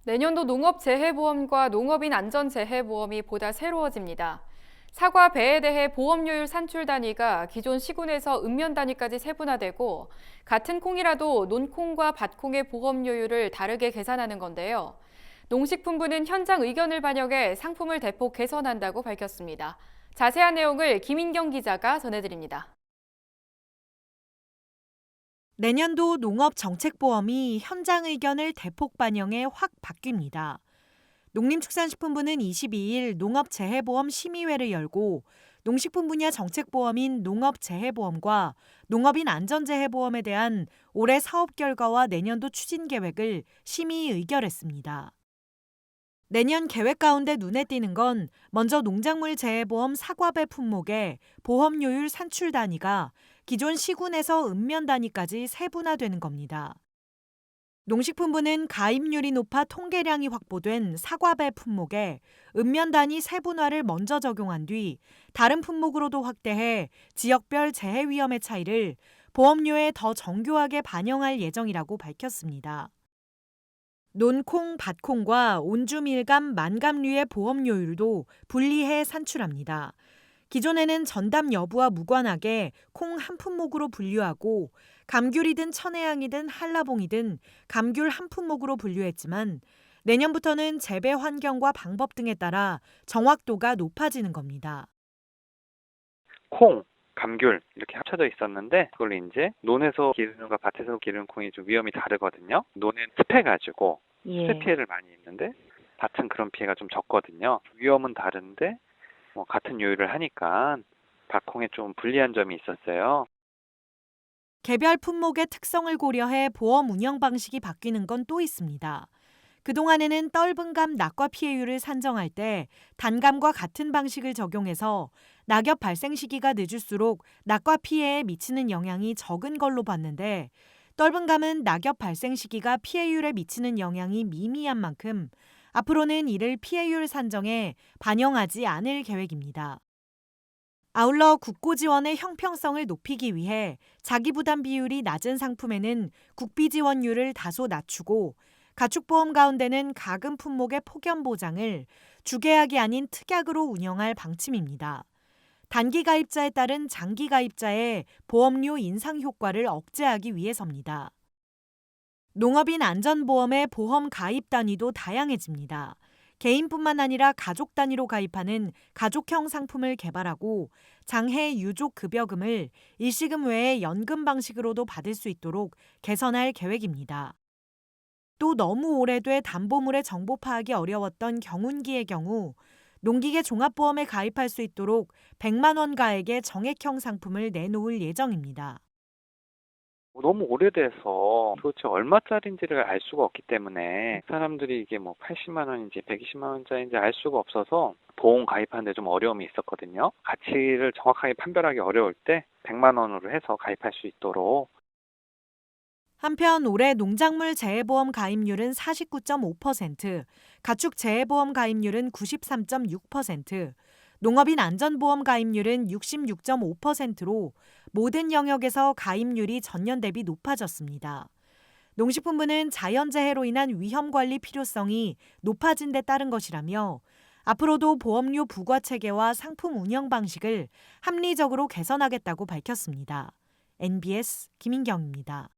내년도 농업재해보험과 농업인 안전재해보험이 보다 새로워집니다. 사과, 배에 대해 보험료율 산출 단위가 기존 시군에서 읍면 단위까지 세분화되고 같은 콩이라도 논콩과 밭콩의 보험료율을 다르게 계산하는 건데요. 농식품부는 현장 의견을 반영해 상품을 대폭 개선한다고 밝혔습니다. 자세한 내용을 김인경 기자가 전해드립니다. 내년도 농업정책보험이 현장 의견을 대폭 반영해 확 바뀝니다. 농림축산식품부는 22일 농업재해보험 심의회를 열고 농식품 분야 정책보험인 농업재해보험과 농업인 안전재해보험에 대한 올해 사업 결과와 내년도 추진 계획을 심의 의결했습니다. 내년 계획 가운데 눈에 띄는 건 먼저 농작물 재해보험 사과배 품목의 보험료율 산출 단위가 기존 시군에서 읍면 단위까지 세분화되는 겁니다. 농식품부는 가입률이 높아 통계량이 확보된 사과배 품목에 읍면 단위 세분화를 먼저 적용한 뒤 다른 품목으로도 확대해 지역별 재해 위험의 차이를 보험료에 더 정교하게 반영할 예정이라고 밝혔습니다. 논콩, 밭콩과 온주밀감, 만감류의 보험료율도 분리해 산출합니다. 기존에는 전담 여부와 무관하게 콩 한 품목으로 분류하고 감귤이든 천혜향이든 한라봉이든 감귤 한 품목으로 분류했지만 내년부터는 재배 환경과 방법 등에 따라 정확도가 높아지는 겁니다. 콩, 감귤 이렇게 합쳐져 있었는데 그걸 이제 논에서 기르는 과 밭에서 기르는 콩이 좀 위험이 다르거든요. 논은 습해가지고 습해 피해를 많이 입는데 밭은 그런 피해가 좀 적거든요. 위험은 다른데 같은 요일을 하니까 밭콩에 좀 불리한 점이 있었어요. 개별 품목의 특성을 고려해 보험 운영 방식이 바뀌는 건 또 있습니다. 그동안에는 떫은 감 낙과 피해율을 산정할 때 단감과 같은 방식을 적용해서 낙엽 발생 시기가 늦을수록 낙과 피해에 미치는 영향이 적은 걸로 봤는데 떫은 감은 낙엽 발생 시기가 피해율에 미치는 영향이 미미한 만큼 앞으로는 이를 피해율 산정에 반영하지 않을 계획입니다. 아울러 국고 지원의 형평성을 높이기 위해 자기부담 비율이 낮은 상품에는 국비 지원율을 다소 낮추고 가축보험 가운데는 가금 품목의 폭염 보장을 주계약이 아닌 특약으로 운영할 방침입니다. 단기 가입자에 따른 장기 가입자의 보험료 인상 효과를 억제하기 위해서입니다. 농업인 안전보험의 보험 가입 단위도 다양해집니다. 개인뿐만 아니라 가족 단위로 가입하는 가족형 상품을 개발하고 장해 유족 급여금을 일시금 외에 연금 방식으로도 받을 수 있도록 개선할 계획입니다. 또 너무 오래돼 담보물의 정보 파악이 어려웠던 경운기의 경우 농기계 종합보험에 가입할 수 있도록 100만 원 가액의 정액형 상품을 내놓을 예정입니다. 너무 오래돼서 도대체 얼마짜리인지를 알 수가 없기 때문에 사람들이 이게 80만 원인지 120만 원짜리인지 알 수가 없어서 보험 가입하는데 좀 어려움이 있었거든요. 가치를 정확하게 판별하기 어려울 때 100만 원으로 해서 가입할 수 있도록. 한편 올해 농작물 재해보험 가입률은 49.5%, 가축 재해보험 가입률은 93.6%, 농업인 안전보험 가입률은 66.5%로 모든 영역에서 가입률이 전년 대비 높아졌습니다. 농식품부는 자연재해로 인한 위험관리 필요성이 높아진 데 따른 것이라며 앞으로도 보험료 부과 체계와 상품 운영 방식을 합리적으로 개선하겠다고 밝혔습니다. NBS 김인경입니다.